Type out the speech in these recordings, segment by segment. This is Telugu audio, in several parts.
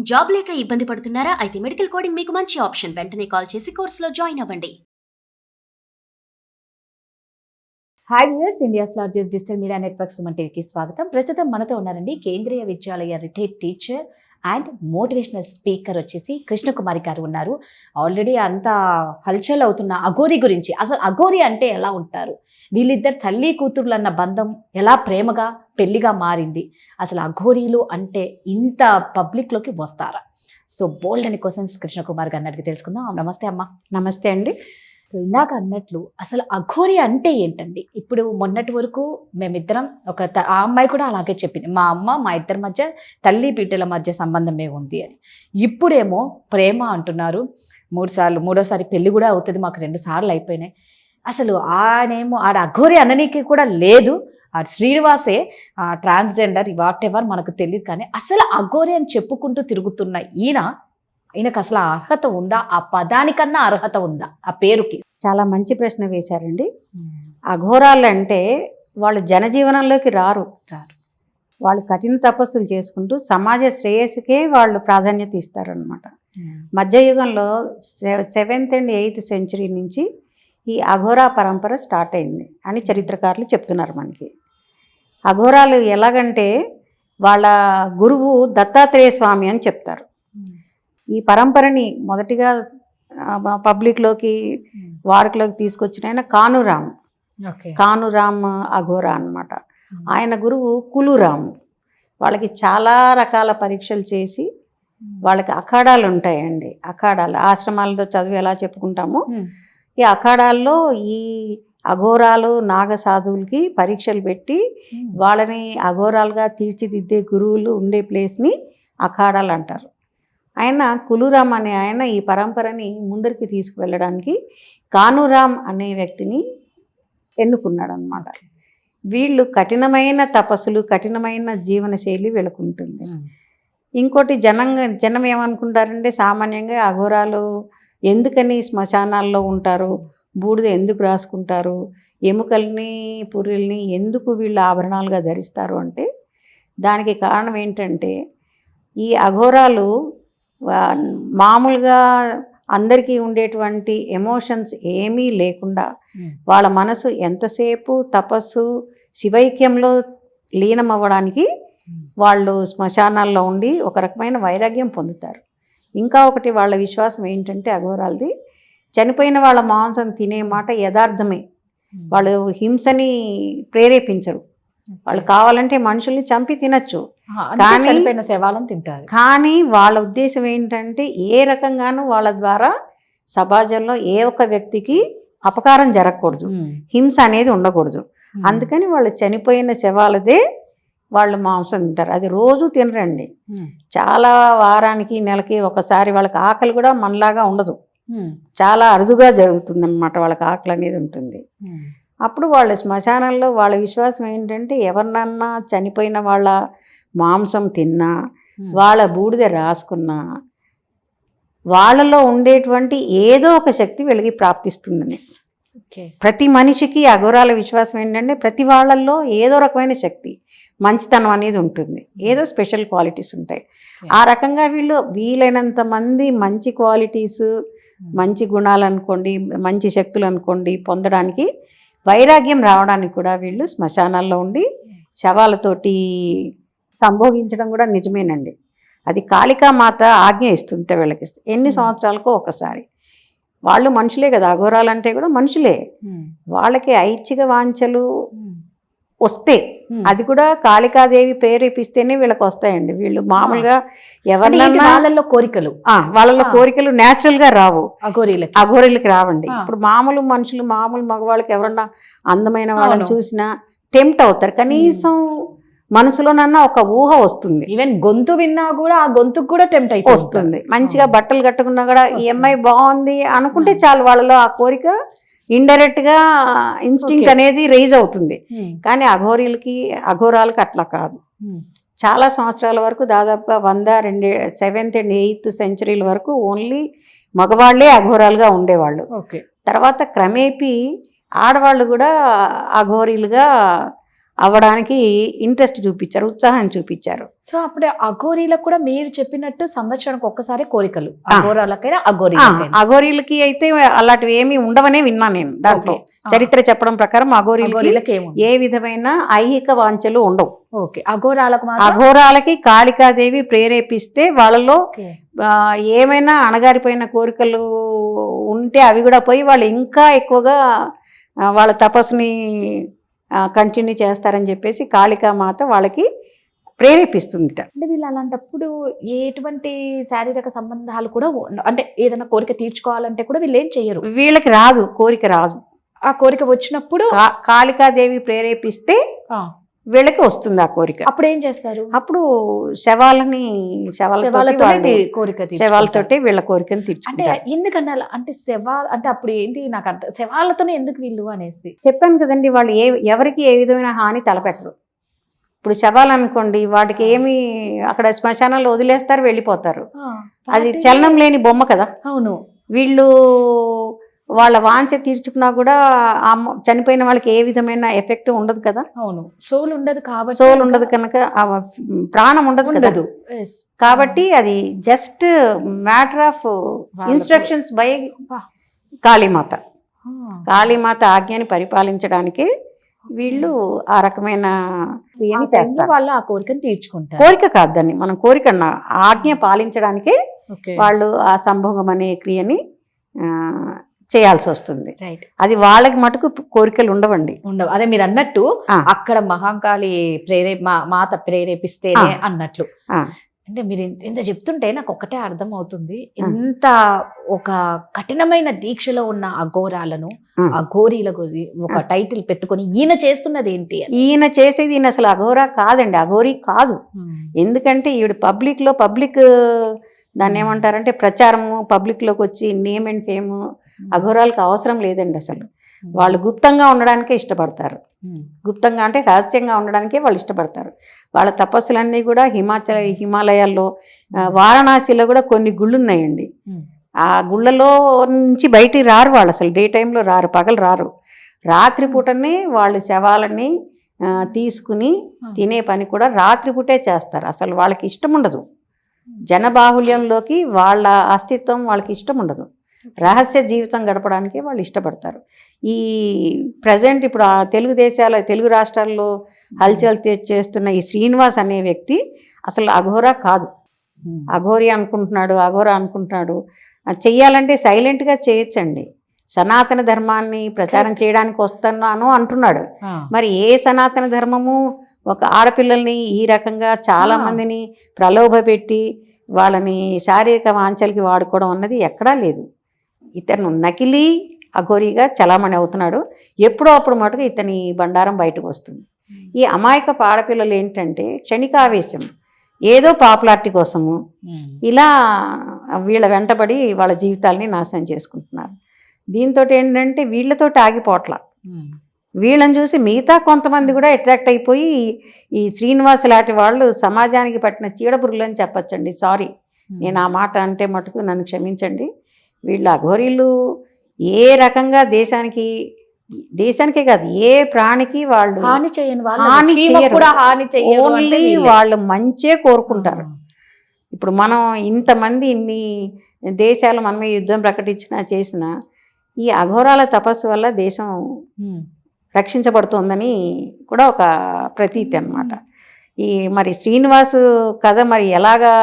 జాబ్ లేక ఇబ్బంది పడుతున్నారా? అయితే మెడికల్ కోడింగ్ మీకు మంచి ఆప్షన్. వెంటనే కాల్ చేసి కోర్సులో జాయిన్ అవ్వండి. Hi viewers, India's largest digital media network Suman టీవీకి స్వాగతం. ప్రస్తుతం మనతో ఉన్నారండి Kendriya Vidyalaya retired teacher and motivational speaker వచ్చేసి కృష్ణకుమారి గారు ఉన్నారు. ఆల్రెడీ అంత హల్చల్ అవుతున్న అఘోరి గురించి, అసలు అఘోరి అంటే ఎలా ఉంటారు, వీళ్ళిద్దరు తల్లి కూతుర్లు అన్న బంధం ఎలా ప్రేమగా పెళ్లిగా మారింది, అసలు అఘోరీలు అంటే ఇంత పబ్లిక్లోకి వస్తారా? సో బోల్డ్ అని క్వశ్చన్స్ కృష్ణకుమారి గారిని అడిగి తెలుసుకుందాం. నమస్తే అమ్మ. నమస్తే అండి. ఇందాక అన్నట్లు అసలు అఘోరి అంటే ఏంటండి? ఇప్పుడు మొన్నటి వరకు మేమిద్దరం ఆ అమ్మాయి కూడా అలాగే చెప్పింది, మా అమ్మ మా ఇద్దరి మధ్య తల్లి బిడ్డల మధ్య సంబంధమే ఉంది అని. ఇప్పుడేమో ప్రేమ అంటున్నారు. మూడోసారి పెళ్లి కూడా అవుతుంది, మాకు 2 సార్లు అయిపోయినాయి. అసలు ఆడేమో ఆడ అఘోరి అననీకి కూడా లేదు, ఆ శ్రీనివాసే ట్రాన్స్జెండర్ వాట్ ఎవర్ మనకు తెలియదు. కానీ అసలు అఘోరి అని చెప్పుకుంటూ తిరుగుతున్న ఈయనకు అసలు అర్హత ఉందా? ఆ పదానికన్నా అర్హత ఉందా ఆ పేరుకి? చాలా మంచి ప్రశ్న వేశారండి. అఘోరాలు అంటే వాళ్ళు జనజీవనంలోకి రారు. వాళ్ళు కఠిన తపస్సులు చేసుకుంటూ సమాజ శ్రేయస్సుకే వాళ్ళు ప్రాధాన్యత ఇస్తారనమాట. మధ్యయుగంలో 7th and 8th century నుంచి ఈ అఘోరా పరంపర స్టార్ట్ అయింది అని చరిత్రకారులు చెప్తున్నారు మనకి. అఘోరాలు ఎలాగంటే వాళ్ళ గురువు దత్తాత్రేయ స్వామి అని చెప్తారు. ఈ పరంపరని మొదటిగా పబ్లిక్లోకి వాడుకలోకి తీసుకొచ్చిన ఆయన కానురామ్ అఘోరా అన్నమాట. ఆయన గురువు కులురాము. వాళ్ళకి చాలా రకాల పరీక్షలు చేసి వాళ్ళకి అఖాడాలు ఉంటాయండి. అఖాడాలు ఆశ్రమాలతో చదువు ఎలా చెప్పుకుంటామో ఈ అఖాడాల్లో ఈ అఘోరాలు నాగసాధువులకి పరీక్షలు పెట్టి వాళ్ళని అఘోరాలుగా తీర్చిదిద్దే గురువులు ఉండే ప్లేస్ని అఖాడాలు అంటారు. ఆయన కులురామ్ అనే ఆయన ఈ పరంపరని ముందరికి తీసుకువెళ్ళడానికి కానురామ్ అనే వ్యక్తిని ఎన్నుకున్నాడు అన్నమాట. వీళ్ళు కఠినమైన తపస్సులు, కఠినమైన జీవనశైలి వీళ్ళకుంటుంది. ఇంకోటి జనం ఏమనుకుంటారంటే సామాన్యంగా అఘోరాలు ఎందుకని శ్మశానాల్లో ఉంటారు, బూడిద ఎందుకు రాసుకుంటారు, ఎముకల్ని పుర్రెల్ని ఎందుకు వీళ్ళు ఆభరణాలుగా ధరిస్తారు అంటే దానికి కారణం ఏంటంటే ఈ అఘోరాలు మామూలుగా అందరికీ ఉండేటువంటి ఎమోషన్స్ ఏమీ లేకుండా వాళ్ళ మనసు ఎంతసేపు తపస్సు శివైక్యంలో లీనమవ్వడానికి వాళ్ళు శ్మశానాల్లో ఉండి ఒక రకమైన వైరాగ్యం పొందుతారు. ఇంకా ఒకటి వాళ్ళ విశ్వాసం ఏంటంటే అఘోరాలది చనిపోయిన వాళ్ళ మాంసం తినే మాట యథార్థమే. వాళ్ళు హింసని ప్రేరేపించరు. వాళ్ళు కావాలంటే మనుషుల్ని చంపి తినచ్చు, కానీ చనిపోయిన శవాలను తింటారు. కానీ వాళ్ళ ఉద్దేశం ఏంటంటే ఏ రకంగానూ వాళ్ళ ద్వారా సమాజంలో ఏ ఒక్క వ్యక్తికి అపకారం జరగకూడదు, హింస అనేది ఉండకూడదు. అందుకని వాళ్ళు చనిపోయిన శవాలదే వాళ్ళు మాంసం తింటారు. అది రోజు తినరండి, చాలా వారానికి నెలకి ఒకసారి. వాళ్ళకి ఆకలి కూడా మనలాగా ఉండదు, చాలా అరుదుగా జరుగుతుంది అన్నమాట. వాళ్ళకి ఆకలి అనేది ఉంటుంది. అప్పుడు వాళ్ళ శ్మశానంలో వాళ్ళ విశ్వాసం ఏంటంటే ఎవరినన్నా చనిపోయిన వాళ్ళ మాంసం తిన్నా, వాళ్ళ బూడిద రాసుకున్నా వాళ్ళలో ఉండేటువంటి ఏదో ఒక శక్తి వీళ్ళకి ప్రాప్తిస్తుందని. ప్రతి మనిషికి అఘోరాల విశ్వాసం ఏంటంటే ప్రతి వాళ్ళల్లో ఏదో రకమైన శక్తి, మంచితనం అనేది ఉంటుంది, ఏదో స్పెషల్ క్వాలిటీస్ ఉంటాయి. ఆ రకంగా వీళ్ళు వీలైనంత మంది మంచి క్వాలిటీస్, మంచి గుణాలు అనుకోండి, మంచి శక్తులు అనుకోండి పొందడానికి, వైరాగ్యం రావడానికి కూడా వీళ్ళు శ్మశానాల్లో ఉండి శవాలతోటి సంభోగించడం కూడా నిజమేనండి. అది కాళికామాత ఆజ్ఞ ఇస్తుంటే వీళ్ళకి ఎన్ని సంవత్సరాలకో ఒకసారి. వాళ్ళు మనుషులే కదా, అఘోరాలంటే కూడా మనుషులే. వాళ్ళకి ఐచ్ఛిక వాంఛలు వస్తే అది కూడా కాళికాదేవి ప్రేరేపిస్తేనే వీళ్ళకి వస్తాయండి. వీళ్ళు మామూలుగా ఎవరినన్నా వాళ్ళలో కోరికలు న్యాచురల్గా రావు, అఘోరీలకి రావండి. ఇప్పుడు మామూలు మనుషులు, మామూలు మగవాళ్ళకి ఎవరన్నా అందమైన వాళ్ళని చూసినా టెంప్ట్ అవుతారు. కనీసం మనసులోనన్నా ఒక ఊహ వస్తుంది. ఈవెన్ గొంతు విన్నా కూడా ఆ గొంతుకు కూడా టెంప్ట్ అయితే వస్తుంది. మంచిగా బట్టలు కట్టుకున్నా కూడా ఈ అమ్మాయి బాగుంది అనుకుంటే చాలు, వాళ్ళలో ఆ కోరిక ఇండైరెక్ట్గా ఇన్స్టింక్ట్ అనేది రైజ్ అవుతుంది. కానీ అఘోరాలకి అట్లా కాదు. చాలా సంవత్సరాల వరకు, దాదాపుగా 7th and 8th century వరకు ఓన్లీ మగవాళ్లే అఘోరాలుగా ఉండేవాళ్ళు. తర్వాత క్రమేపీ ఆడవాళ్ళు కూడా అఘోరీలుగా అవ్వడానికి ఇంట్రెస్ట్ చూపించారు, ఉత్సాహాన్ని చూపించారు. సో అప్పుడే అఘోరీలకు కూడా మీరు చెప్పినట్టు సంవత్సరానికి ఒక్కసారి కోరికలు, ఆ. అఘోరాలకైనా అఘోరీలకైనా. అఘోరీలకి అయితే అలాంటివి ఏమి ఉండవనే విన్నాను నేను. దాంట్లో ఓకే. చరిత్ర చెప్పడం ప్రకారం అఘోరీలకి అఘోరీలకు ఏముంది? ఏ విధమైన ఐహిక వాంఛలు ఉండవు. ఓకే. అఘోరాలకు మాత్రం అఘోరాలకి కాళికాదేవి ప్రేరేపిస్తే వాళ్ళలో ఓకే. ఏమైనా అణగారిపోయిన కోరికలు ఉంటే అవి కూడా పోయి వాళ్ళు ఇంకా ఎక్కువగా వాళ్ళ తపస్సుని కంటిన్యూ చేస్తారని చెప్పేసి కాళికామాత వాళ్ళకి ప్రేరేపిస్తుందిట. అంటే వీళ్ళు అలాంటప్పుడు ఎటువంటి శారీరక సంబంధాలు కూడా అంటే ఏదైనా కోరిక తీర్చుకోవాలంటే కూడా వీళ్ళు ఏం చెయ్యరు. వీళ్ళకి రాదు, కోరిక రాదు. ఆ కోరిక వచ్చినప్పుడు కాళికాదేవి ప్రేరేపిస్తే వీళ్ళకి వస్తుంది ఆ కోరిక. అప్పుడు ఏం చేస్తారు? అప్పుడు శవాలతోనే కోరిక శవాలతోటే వీళ్ళ కోరికను అంటే తీర్చుకుంటారు. ఎందుకంటే అలా అంటే శవాలు అంటే అప్పుడు ఏంటి నాకు అర్థం, శవాలతోనే ఎందుకు వీళ్ళు అనేసి. చెప్పాను కదండి, వాళ్ళు ఎవరికి ఏ విధమైన హాని తలపెట్టరు. ఇప్పుడు శవాలు అనుకోండి, వాటికి ఏమి అక్కడ శ్మశానాలు వదిలేస్తారు, వెళ్ళిపోతారు. అది చలనం లేని బొమ్మ కదా. అవును. వీళ్ళు వాళ్ళ వాంఛ తీర్చుకున్నా కూడా చనిపోయిన వాళ్ళకి ఏ విధమైన ఎఫెక్ట్ ఉండదు కదా. అవును. సోల్ ఉండదు కాబట్టి, సోల్ ఉండదు కనుక ప్రాణం ఉండదు కదా. కాబట్టి అది just matter of instructions by Kalimata. Kalimata ఆజ్ఞని పరిపాలించడానికి వీళ్ళు ఆ రకమైన వాళ్ళు ఆ కోరికను తీర్చుకుంటారు. కోరిక కాదు దాన్ని మనం కోరిక ఆజ్ఞ పాలించడానికి వాళ్ళు ఆ సంభోగం అనే క్రియని చేయాల్సి వస్తుంది. అది వాళ్ళకి మటుకు కోరికలు ఉండవండి. ఉండవు. అదే మీరు అన్నట్టు అక్కడ మహాకాళి మాత ప్రేరేపిస్తేనే అన్నట్లు. అంటే మీరు ఇంత చెప్తుంటే నాకు ఒకటే అర్థం అవుతుంది, ఎంత ఒక కఠినమైన దీక్షలో ఉన్న అఘోరాలను అఘోరీల ఒక టైటిల్ పెట్టుకొని ఈయన చేస్తున్నది ఏంటి? ఈయన చేసేది ఈయన అసలు అఘోరా కాదండి, అఘోరీ కాదు. ఎందుకంటే ఈవిడ పబ్లిక్ దాన్ని ఏమంటారంటే ప్రచారము, పబ్లిక్లోకి వచ్చి నేమ్ అండ్ ఫేమ్ అఘోరాలకు అవసరం లేదండి. అసలు వాళ్ళు గుప్తంగా ఉండడానికే ఇష్టపడతారు. గుప్తంగా అంటే రహస్యంగా ఉండడానికే వాళ్ళు ఇష్టపడతారు. వాళ్ళ తపస్సులన్నీ కూడా హిమాలయాల్లో, వారణాసిలో కూడా కొన్ని గుళ్ళు ఉన్నాయండి. ఆ గుళ్ళలో నుంచి బయటికి రారు వాళ్ళు, అసలు డే టైంలో రారు, పగలు రారు. రాత్రిపూటనే వాళ్ళు శవాలని తీసుకుని తినే పని కూడా రాత్రిపూటే చేస్తారు. అసలు వాళ్ళకి ఇష్టం ఉండదు, జనబాహుల్యంలోకి వాళ్ళ అస్తిత్వం వాళ్ళకి ఇష్టం ఉండదు. రహస్య జీవితం గడపడానికే వాళ్ళు ఇష్టపడతారు. ఈ ప్రజెంట్ ఇప్పుడు ఆ తెలుగు రాష్ట్రాల్లో హల్చల్ చేస్తున్న ఈ శ్రీనివాస్ అనే వ్యక్తి అసలు అఘోరా కాదు. అఘోరా అనుకుంటున్నాడు. చెయ్యాలంటే సైలెంట్గా చేయొచ్చండి. సనాతన ధర్మాన్ని ప్రచారం చేయడానికి వస్తున్నాను అంటున్నాడు. మరి ఏ సనాతన ధర్మము ఒక ఆడపిల్లల్ని ఈ రకంగా చాలా మందిని ప్రలోభపెట్టి వాళ్ళని శారీరక వాంఛలకి వాడుకోవడం అన్నది ఎక్కడా లేదు. ఇతను నకిలీ అఘోరీగా చలామణి అవుతున్నాడు. ఎప్పుడో అప్పుడు మటుకు ఇతని బండారం బయటకు వస్తుంది. ఈ అమాయక ఆడపిల్లలు ఏంటంటే క్షణికావేశం, ఏదో పాపులారిటీ కోసము ఇలా వీళ్ళ వెంటబడి వాళ్ళ జీవితాలని నాశనం చేసుకుంటున్నారు. దీంతో ఏంటంటే వీళ్ళతోటి ఆగిపోట్ల, వీళ్ళని చూసి మిగతా కొంతమంది కూడా అట్రాక్ట్ అయిపోయి ఈ శ్రీనివాస్ లాంటి వాళ్ళు సమాజానికి పట్టిన చీడపురుగులు అని చెప్పచ్చండి. సారీ, నేను ఆ మాట అంటే మటుకు నన్ను క్షమించండి. వీళ్ళు అఘోరీలు ఏ రకంగా దేశానికే కాదు ఏ ప్రాణికి వాళ్ళు హాని చేయని ఓన్లీ వాళ్ళు మంచే కోరుకుంటారు. ఇప్పుడు మనం ఇంతమంది ఇన్ని దేశాలు మనమే యుద్ధం ప్రకటించినా చేసినా ఈ అఘోరాల తపస్సు వల్ల దేశం రక్షించబడుతోందని కూడా ఒక ప్రతీతి అన్నమాట. ఈ మరి శ్రీనివాస్ కథ మరి ఎలాగా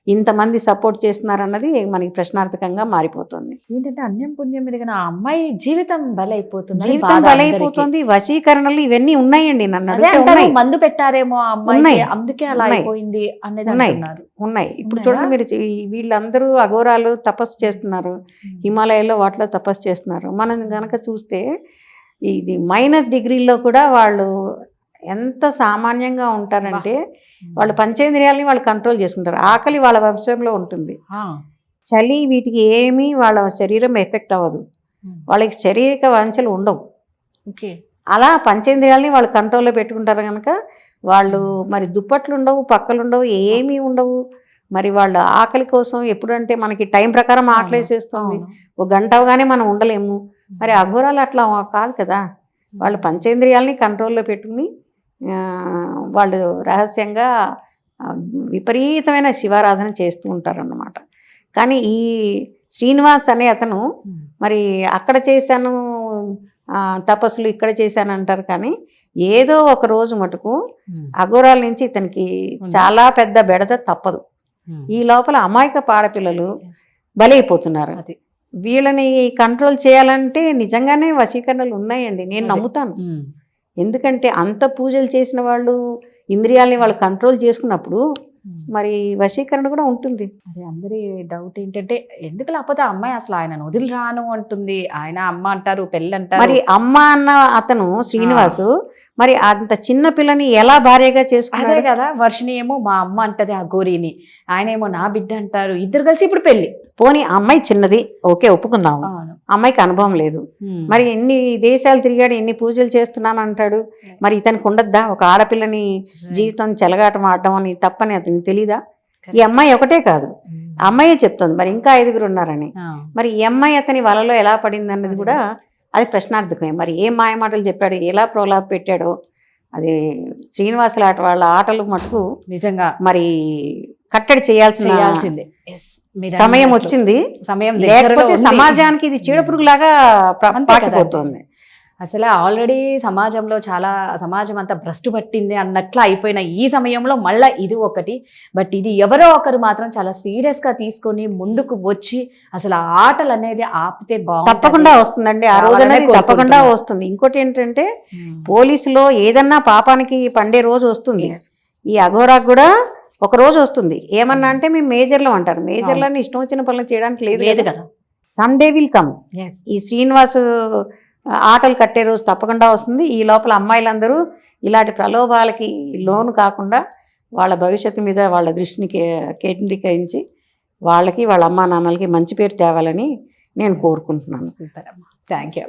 ఇంతమంది సపోర్ట్ చేస్తున్నారన్నది మనకి ప్రశ్నార్థకంగా మారిపోతుంది. ఏంటంటే అన్యం పుణ్యం ఎరిగిన ఆ అమ్మాయి జీవితం బలైపోతుంది. వశీకరణలు ఇవన్నీ ఉన్నాయండి. నన్ను మందు పెట్టారేమో ఆ అమ్మాయి, అందుకే అలా అయిపోయింది అనేది ఉన్నాయి. ఇప్పుడు చూడండి, మీరు వీళ్ళందరూ అఘోరాలు తపస్సు చేస్తున్నారు, హిమాలయాల్లో వాటిలో తపస్సు చేస్తున్నారు. మనం గనక చూస్తే ఇది -డిగ్రీల్లో కూడా వాళ్ళు ఎంత సామాన్యంగా ఉంటారంటే వాళ్ళు పంచేంద్రియాలని వాళ్ళు కంట్రోల్ చేసుకుంటారు. ఆకలి వాళ్ళ వంశంలో ఉంటుంది, చలి వీటికి ఏమీ వాళ్ళ శరీరం ఎఫెక్ట్ అవ్వదు, వాళ్ళకి శారీరక వాంఛలు ఉండవు. అలా పంచేంద్రియాలని వాళ్ళు కంట్రోల్లో పెట్టుకుంటారు కనుక వాళ్ళు మరి దుప్పట్లు ఉండవు, పక్కలు ఉండవు, ఏమీ ఉండవు. మరి వాళ్ళు ఆకలి కోసం ఎప్పుడంటే మనకి టైం ప్రకారం ఆకలి వేసేస్తుంది, ఒక గంట అవగానే మనం ఉండలేము. మరి అఘోరాలు అట్లా కాదు కదా, వాళ్ళు పంచేంద్రియాలని కంట్రోల్లో పెట్టుకుని వాళ్ళు రహస్యంగా విపరీతమైన శివారాధన చేస్తూ ఉంటారన్నమాట. కానీ ఈ శ్రీనివాస్ అనే అతను మరి అక్కడ చేశాను తపస్సులు ఇక్కడ చేశాను అంటారు, కానీ ఏదో ఒక రోజు మటుకు అఘోరాల నుంచి ఇతనికి చాలా పెద్ద బెడద తప్పదు. ఈ లోపల అమాయక పాడపిల్లలు బలైపోతున్నారు. వీళ్ళని కంట్రోల్ చేయాలంటే నిజంగానే వశీకరణలు ఉన్నాయండి, నేను నమ్ముతాను. ఎందుకంటే అంత పూజలు చేసిన వాళ్ళు ఇంద్రియాలని వాళ్ళు కంట్రోల్ చేసుకున్నప్పుడు మరి వశీకరణ కూడా ఉంటుంది. అది అందరి డౌట్ ఏంటంటే ఎందుకు లేకపోతే అమ్మాయి అసలు ఆయన వదిలి రాను అంటుంది, ఆయన అమ్మ అంటారు, పెళ్ళి అంటారు. మరి అమ్మ అన్న అతను శ్రీనివాసు మరి అంత చిన్న పిల్లని ఎలా భార్యగా చేసుకున్నాడు? అదే కదా, వర్షిణి ఏమో మా అమ్మ అంటది ఆ గోరీని, ఆయన ఏమో నా బిడ్డ అంటారు, ఇద్దరు కలిసి ఇప్పుడు పెళ్లి. పోనీ అమ్మాయి చిన్నది, ఓకే ఒప్పుకుందాము, అమ్మాయికి అనుభవం లేదు. మరి ఎన్ని దేశాలు తిరిగాడు, ఎన్ని పూజలు చేస్తున్నాను అంటాడు. మరి ఇతనికి ఉండద్దా ఒక ఆడపిల్లని జీవితం చెలగాటం ఆడడం అని తప్పని అతనికి తెలీదా? ఈ అమ్మాయి ఒకటే కాదు, అమ్మాయే చెప్తుంది మరి ఇంకా 5గురు ఉన్నారని. మరి ఈ అమ్మాయి అతని వలలో ఎలా పడింది అన్నది కూడా అది ప్రశ్నార్థకమే. మరి ఏం మాయమాటలు చెప్పాడు, ఎలా ప్రలోభ పెట్టాడో అది శ్రీనివాసుల ఆట వాళ్ళ ఆటలు మటుకు నిజంగా మరి కట్టడి చేయాల్సిందే. సమయం వచ్చింది, లేకపోతే సమాజానికి ఇది చీడపురుగులాగా పాకిపోతుంది. అసలు ఆల్రెడీ సమాజంలో చాలా సమాజం అంతా భ్రష్టు పట్టింది అన్నట్లు అయిపోయిన ఈ సమయంలో మళ్ళీ ఇది ఒకటి. బట్ ఇది ఎవరో ఒకరు మాత్రం చాలా సీరియస్గా తీసుకొని ముందుకు వచ్చి అసలు ఆ ఆటలు అనేది ఆపితే బాగుంటుంది. తప్పకుండా వస్తుందండి, ఆ రోజు అనేది తప్పకుండా వస్తుంది. ఇంకోటి ఏంటంటే పోలీసులో ఏదన్నా పాపానికి పండే రోజు వస్తుంది. ఈ అఘోరాకు కూడా ఒక రోజు వస్తుంది. ఏమన్నా అంటే మేము మేజర్లో అంటారు, మేజర్లని ఇష్టం వచ్చిన పనులు చేయడానికి లేదు కదా. Some day will come. ఈ శ్రీనివాస్ ఆటలు కట్టే రోజు తప్పకుండా వస్తుంది. ఈ లోపల అమ్మాయిలందరూ ఇలాంటి ప్రలోభాలకి లోను కాకుండా వాళ్ళ భవిష్యత్తు మీద వాళ్ళ దృష్టిని కేంద్రీకరించి వాళ్ళకి వాళ్ళ అమ్మా నాన్నలకి మంచి పేరు తేవాలని నేను కోరుకుంటున్నాను. సూపర్ అమ్మా, థ్యాంక్ యూ.